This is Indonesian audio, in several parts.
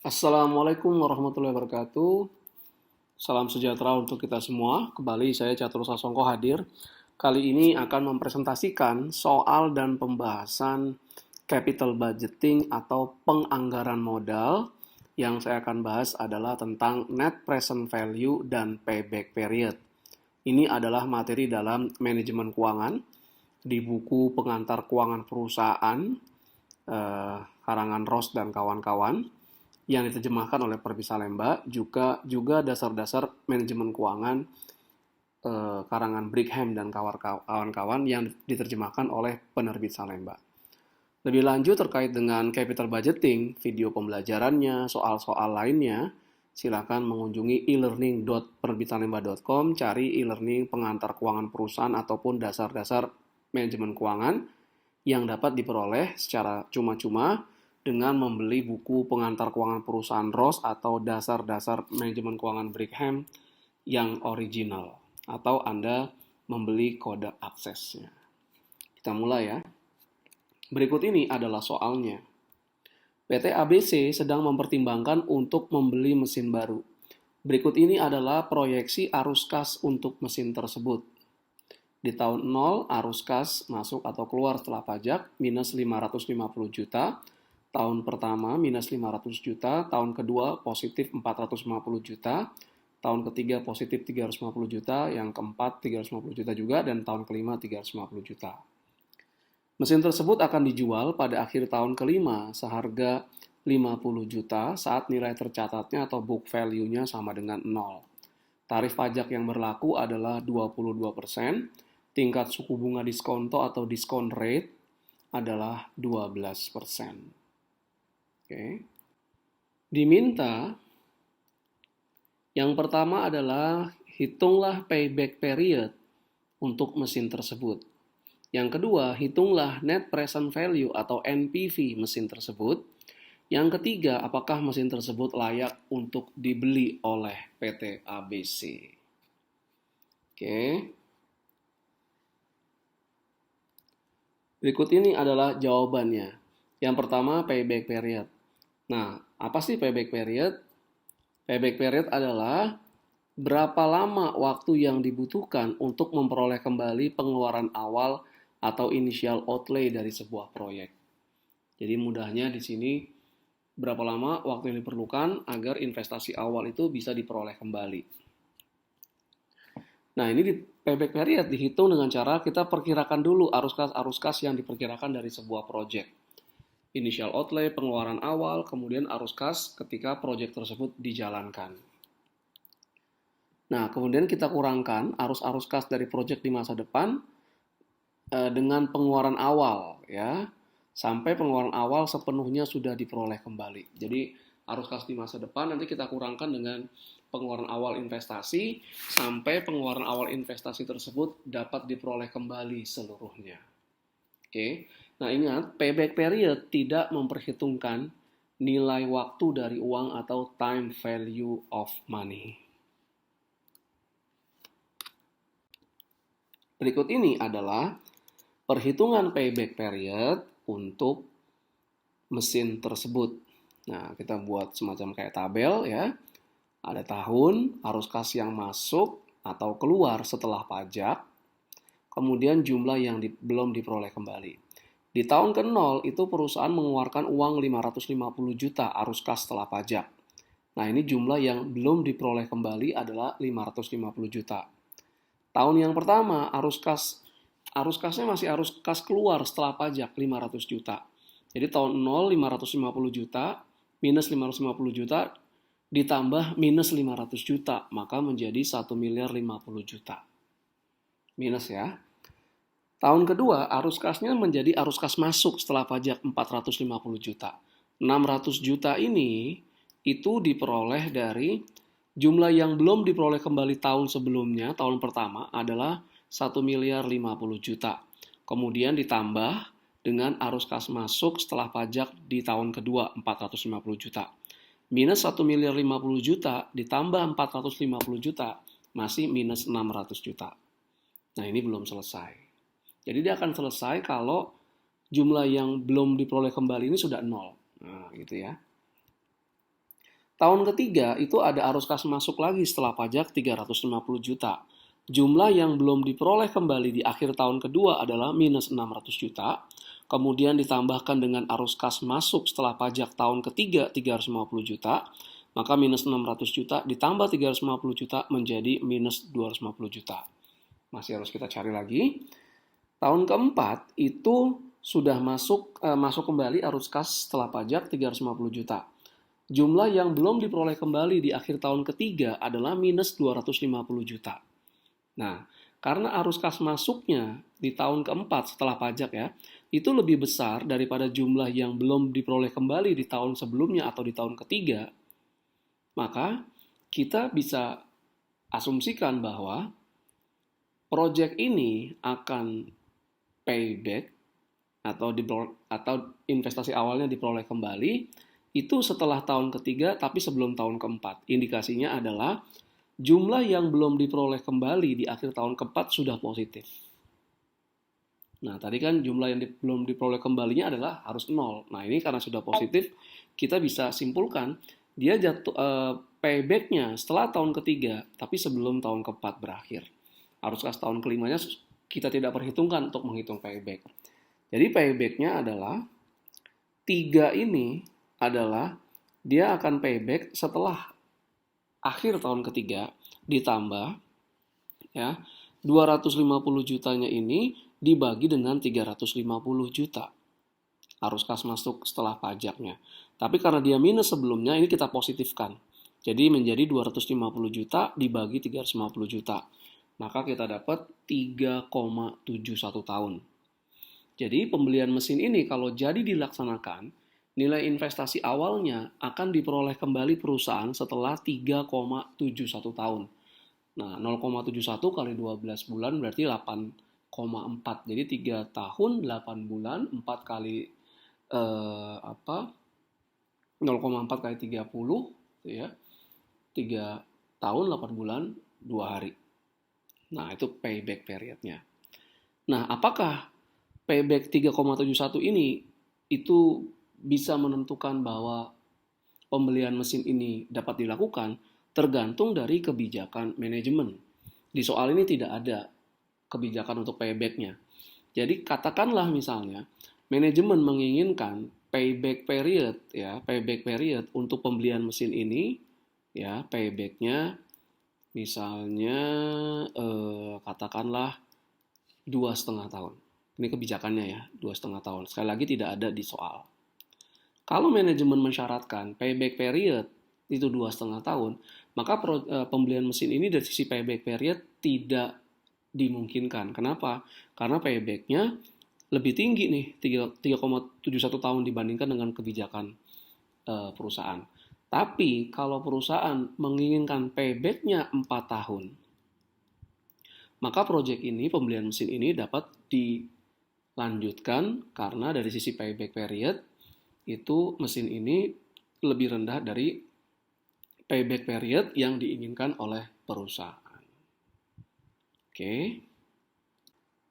Assalamualaikum warahmatullahi wabarakatuh. Salam sejahtera untuk kita semua. Kembali saya Catur Sasongko hadir. Kali ini akan mempresentasikan soal dan pembahasan capital budgeting atau penganggaran modal. Yang saya akan bahas adalah tentang net present value dan payback period. Ini adalah materi dalam manajemen keuangan di buku pengantar keuangan perusahaan karangan Ross dan kawan-kawan yang diterjemahkan oleh Perbisa Lemba, juga dasar-dasar manajemen keuangan karangan Brigham dan kawan-kawan yang diterjemahkan oleh penerbit Salemba. Lebih lanjut terkait dengan capital budgeting, video pembelajarannya, soal-soal lainnya, silakan mengunjungi e-learning.penerbitsalemba.com, cari e-learning pengantar keuangan perusahaan ataupun dasar-dasar manajemen keuangan yang dapat diperoleh secara cuma-cuma dengan membeli buku pengantar keuangan perusahaan Ross atau dasar-dasar manajemen keuangan Brigham yang original. Atau Anda membeli kode aksesnya. Kita mulai ya. Berikut ini adalah soalnya. PT ABC sedang mempertimbangkan untuk membeli mesin baru. Berikut ini adalah proyeksi arus kas untuk mesin tersebut. Di tahun 0, arus kas masuk atau keluar setelah pajak minus 550 juta. Tahun pertama minus 500 juta, tahun kedua positif 450 juta, tahun ketiga positif 350 juta, yang keempat 350 juta juga, dan tahun kelima 350 juta. Mesin tersebut akan dijual pada akhir tahun kelima seharga 50 juta saat nilai tercatatnya atau book value-nya sama dengan 0. Tarif pajak yang berlaku adalah 22%, tingkat suku bunga diskonto atau discount rate adalah 12%. Oke. Diminta yang pertama adalah hitunglah payback period untuk mesin tersebut. Yang kedua, hitunglah net present value atau NPV mesin tersebut. Yang ketiga, apakah mesin tersebut layak untuk dibeli oleh PT ABC. Oke. Berikut ini adalah jawabannya. Yang pertama, payback period. Nah, apa sih payback period? Payback period adalah berapa lama waktu yang dibutuhkan untuk memperoleh kembali pengeluaran awal atau initial outlay dari sebuah proyek. Jadi mudahnya di sini berapa lama waktu yang diperlukan agar investasi awal itu bisa diperoleh kembali. Nah, ini di payback period dihitung dengan cara kita perkirakan dulu arus kas yang diperkirakan dari sebuah proyek. Initial outlay, pengeluaran awal, kemudian arus kas ketika proyek tersebut dijalankan. Nah, kemudian kita kurangkan arus kas dari proyek di masa depan dengan pengeluaran awal ya, sampai pengeluaran awal sepenuhnya sudah diperoleh kembali. Jadi arus kas di masa depan nanti kita kurangkan dengan pengeluaran awal investasi sampai pengeluaran awal investasi tersebut dapat diperoleh kembali seluruhnya. Oke. Nah, ingat, payback period tidak memperhitungkan nilai waktu dari uang atau time value of money. Berikut ini adalah perhitungan payback period untuk mesin tersebut. Nah, kita buat semacam kayak tabel ya. Ada tahun, arus kas yang masuk atau keluar setelah pajak, kemudian jumlah yang belum diperoleh kembali. Di tahun ke-0 itu perusahaan mengeluarkan uang 550 juta arus kas setelah pajak. Nah, ini jumlah yang belum diperoleh kembali adalah 550 juta. Tahun yang pertama arus kasnya masih arus kas keluar setelah pajak 500 juta. Jadi tahun 0 550 juta minus 550 juta ditambah minus 500 juta, maka menjadi 1 miliar 50 juta. Minus ya. Tahun kedua, arus kasnya menjadi arus kas masuk setelah pajak 450 juta. 600 juta ini itu diperoleh dari jumlah yang belum diperoleh kembali tahun sebelumnya, tahun pertama adalah 1 miliar 50 juta. Kemudian ditambah dengan arus kas masuk setelah pajak di tahun kedua 450 juta. Minus 1 miliar 50 juta ditambah 450 juta masih minus 600 juta. Nah, ini belum selesai. Jadi dia akan selesai kalau jumlah yang belum diperoleh kembali ini sudah 0. Nah, gitu ya. Tahun ketiga itu ada arus kas masuk lagi setelah pajak 350 juta. Jumlah yang belum diperoleh kembali di akhir tahun kedua adalah minus 600 juta. Kemudian ditambahkan dengan arus kas masuk setelah pajak tahun ketiga 350 juta. Maka minus 600 juta ditambah 350 juta menjadi minus 250 juta. Masih harus kita cari lagi. Tahun keempat itu sudah masuk kembali arus kas setelah pajak 350 juta. Jumlah yang belum diperoleh kembali di akhir tahun ketiga adalah minus 250 juta. Nah, karena arus kas masuknya di tahun keempat setelah pajak ya, itu lebih besar daripada jumlah yang belum diperoleh kembali di tahun sebelumnya atau di tahun ketiga, maka kita bisa asumsikan bahwa proyek ini akan payback atau investasi awalnya diperoleh kembali itu setelah tahun ketiga tapi sebelum tahun keempat. Indikasinya adalah jumlah yang belum diperoleh kembali di akhir tahun keempat sudah positif. Nah, tadi kan jumlah yang belum diperoleh kembalinya adalah harus 0. Nah, ini karena sudah positif, kita bisa simpulkan dia payback-nya setelah tahun ketiga tapi sebelum tahun keempat berakhir. Arus kas tahun kelimanya kita tidak perhitungkan untuk menghitung payback. Jadi payback-nya adalah 3 ini adalah dia akan payback setelah akhir tahun ketiga ditambah ya 250 jutanya ini dibagi dengan 350 juta arus kas masuk setelah pajaknya. Tapi karena dia minus sebelumnya ini kita positifkan. Jadi menjadi 250 juta dibagi 350 juta. Maka kita dapat 3,71 tahun. Jadi pembelian mesin ini kalau jadi dilaksanakan, nilai investasi awalnya akan diperoleh kembali perusahaan setelah 3,71 tahun. Nah, 0,71 kali 12 bulan berarti 8,4. Jadi 3 tahun, 8 bulan, 4 kali 0,4 kali 30 ya. 3 tahun, 8 bulan, 2 hari. Nah, itu payback periodnya. Nah, apakah payback 3,71 ini itu bisa menentukan bahwa pembelian mesin ini dapat dilakukan? Tergantung dari kebijakan manajemen. Di soal ini tidak ada kebijakan untuk payback-nya. Jadi katakanlah misalnya manajemen menginginkan payback period untuk pembelian mesin ini ya, payback-nya misalnya katakanlah 2,5 tahun. Ini kebijakannya ya, 2,5 tahun. Sekali lagi tidak ada di soal. Kalau manajemen mensyaratkan payback period itu 2,5 tahun, maka pembelian mesin ini dari sisi payback period tidak dimungkinkan. Kenapa? Karena payback-nya lebih tinggi nih, 3,71 tahun dibandingkan dengan kebijakan perusahaan. Tapi kalau perusahaan menginginkan payback-nya 4 tahun, maka proyek ini, pembelian mesin ini dapat dilanjutkan karena dari sisi payback period itu mesin ini lebih rendah dari payback period yang diinginkan oleh perusahaan. Oke.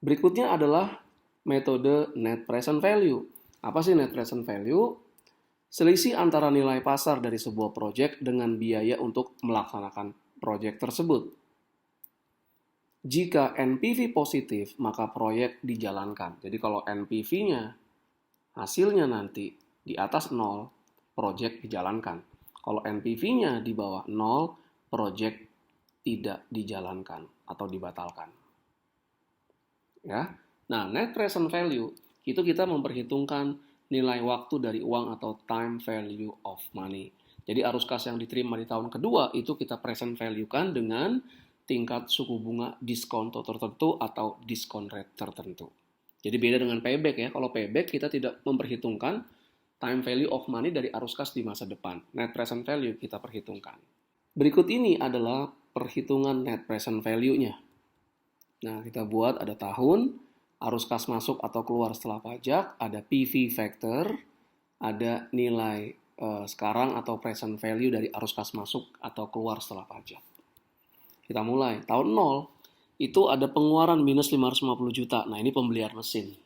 Berikutnya adalah metode net present value. Apa sih net present value? Selisih antara nilai pasar dari sebuah proyek dengan biaya untuk melaksanakan proyek tersebut. Jika NPV positif, maka proyek dijalankan. Jadi kalau NPV-nya hasilnya nanti di atas 0, proyek dijalankan. Kalau NPV-nya di bawah 0, proyek tidak dijalankan atau dibatalkan. Ya. Nah, net present value itu kita memperhitungkan nilai waktu dari uang atau time value of money. Jadi arus kas yang diterima di tahun kedua itu kita present value-kan dengan tingkat suku bunga diskonto tertentu atau diskon rate tertentu. Jadi beda dengan payback ya. Kalau payback kita tidak memperhitungkan time value of money dari arus kas di masa depan. Net present value kita perhitungkan. Berikut ini adalah perhitungan net present value-nya. Nah, kita buat ada tahun, arus kas masuk atau keluar setelah pajak, ada PV factor, ada nilai sekarang atau present value dari arus kas masuk atau keluar setelah pajak. Kita mulai. Tahun 0 itu ada pengeluaran minus 550 juta. Nah, ini pembelian mesin.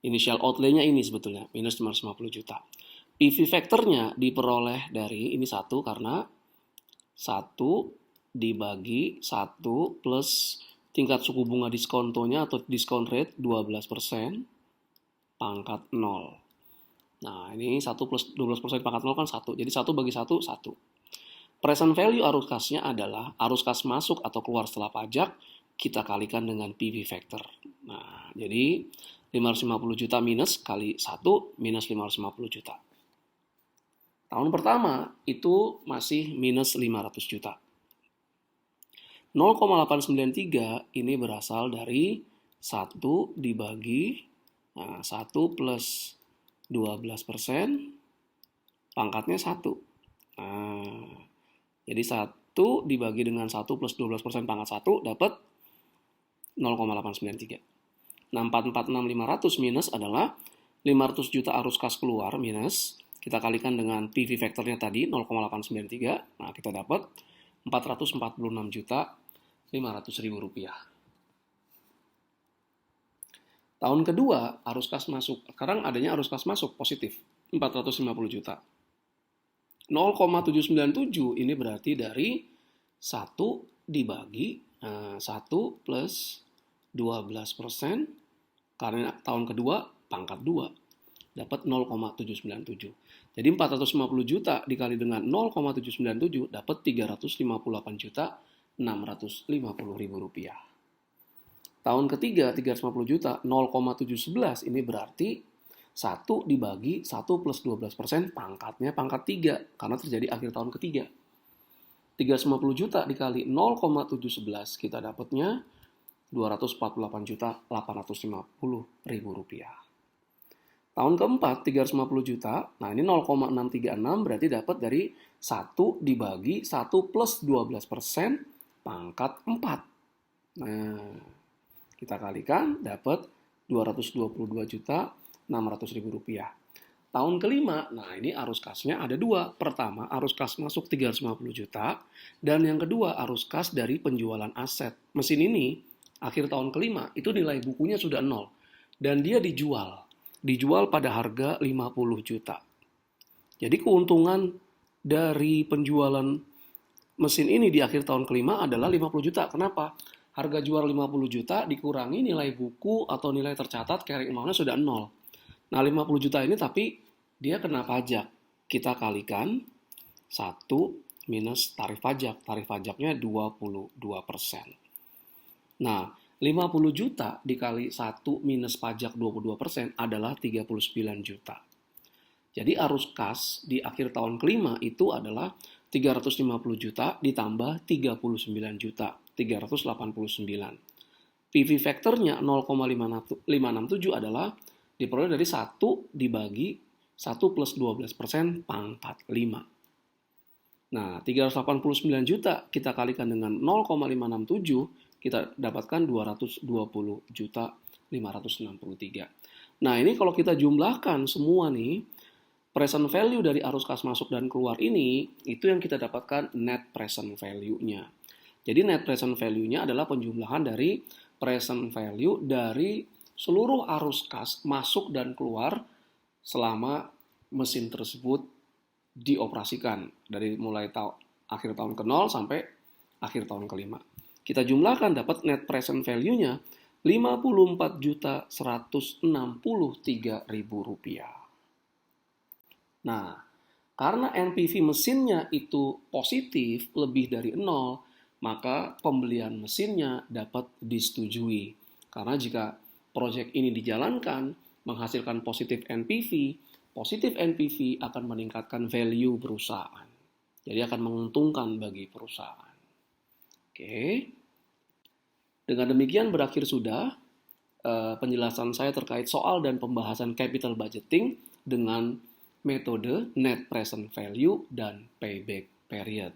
Initial outlay-nya ini sebetulnya, minus 550 juta. PV factornya diperoleh dari ini 1 karena 1 dibagi 1 plus tingkat suku bunga diskontonya atau diskon rate 12% pangkat 0. Nah, ini 1 plus 12% pangkat 0 kan 1. Jadi 1 bagi 1, 1. Present value arus kasnya adalah arus kas masuk atau keluar setelah pajak kita kalikan dengan PV factor. Nah, jadi 550 juta minus kali 1 minus 550 juta. Tahun pertama itu masih minus 500 juta. 0,893 ini berasal dari 1 dibagi 1 plus 12% pangkatnya 1. Nah, jadi 1 dibagi dengan 1 plus 12% pangkat 1 dapat 0,893. Nah, 446.500 minus adalah 500 juta arus kas keluar minus kita kalikan dengan PV factornya tadi 0,893. Nah, kita dapat 446.500.000 rupiah. Tahun kedua arus kas masuk. Sekarang adanya arus kas masuk positif 450 juta. 0,797 ini berarti dari 1 dibagi 1 plus 12% karena tahun kedua pangkat 2 dapat 0,797. Jadi 450 juta dikali dengan 0,797 dapat 358.650.000 rupiah. Tahun ketiga 350 juta 0,711 ini berarti 1 dibagi 1 plus 12% pangkatnya pangkat 3 karena terjadi akhir tahun ketiga. 350 juta dikali 0,711 kita dapatnya 248.850.000 rupiah. Tahun keempat 350 juta, nah ini 0,636 berarti dapat dari 1 dibagi 1 plus 12% pangkat 4. Nah, kita kalikan dapat 222.600.000 rupiah. Tahun kelima, nah ini arus kasnya ada 2. Pertama, arus kas masuk 350 juta. Dan yang kedua, arus kas dari penjualan aset. Mesin ini, akhir tahun kelima, itu nilai bukunya sudah 0. Dan dia dijual. Dijual pada harga 50 juta. Jadi keuntungan dari penjualan mesin ini di akhir tahun kelima adalah 50 juta. Kenapa? Harga jual 50 juta dikurangi nilai buku atau nilai tercatat carrying amount-nya sudah 0. Nah 50 juta ini tapi dia kena pajak. Kita kalikan 1 minus tarif pajak. Tarif pajaknya 22%. Nah 50 juta dikali 1 minus pajak 22% adalah 39 juta. Jadi arus kas di akhir tahun kelima itu adalah 350 juta ditambah 39 juta, 389. PV factornya 0,567 adalah diperoleh dari 1 dibagi 1 plus 12% pangkat 5. Nah, 389 juta kita kalikan dengan 0,567 kita dapatkan 220.563. Nah, ini kalau kita jumlahkan semua nih, present value dari arus kas masuk dan keluar ini, itu yang kita dapatkan net present value-nya. Jadi net present value-nya adalah penjumlahan dari present value dari seluruh arus kas masuk dan keluar selama mesin tersebut dioperasikan. Dari mulai akhir tahun ke-0 sampai akhir tahun ke-5. Kita jumlahkan dapat net present value-nya 54.163.000 rupiah. Nah, karena NPV mesinnya itu positif lebih dari 0, maka pembelian mesinnya dapat disetujui. Karena jika proyek ini dijalankan menghasilkan positif NPV akan meningkatkan value perusahaan. Jadi akan menguntungkan bagi perusahaan. Oke, dengan demikian berakhir sudah penjelasan saya terkait soal dan pembahasan capital budgeting dengan metode net present value dan payback period.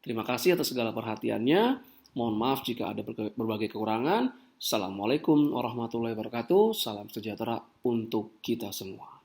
Terima kasih atas segala perhatiannya. Mohon maaf jika ada berbagai kekurangan. Assalamualaikum warahmatullahi wabarakatuh. Salam sejahtera untuk kita semua.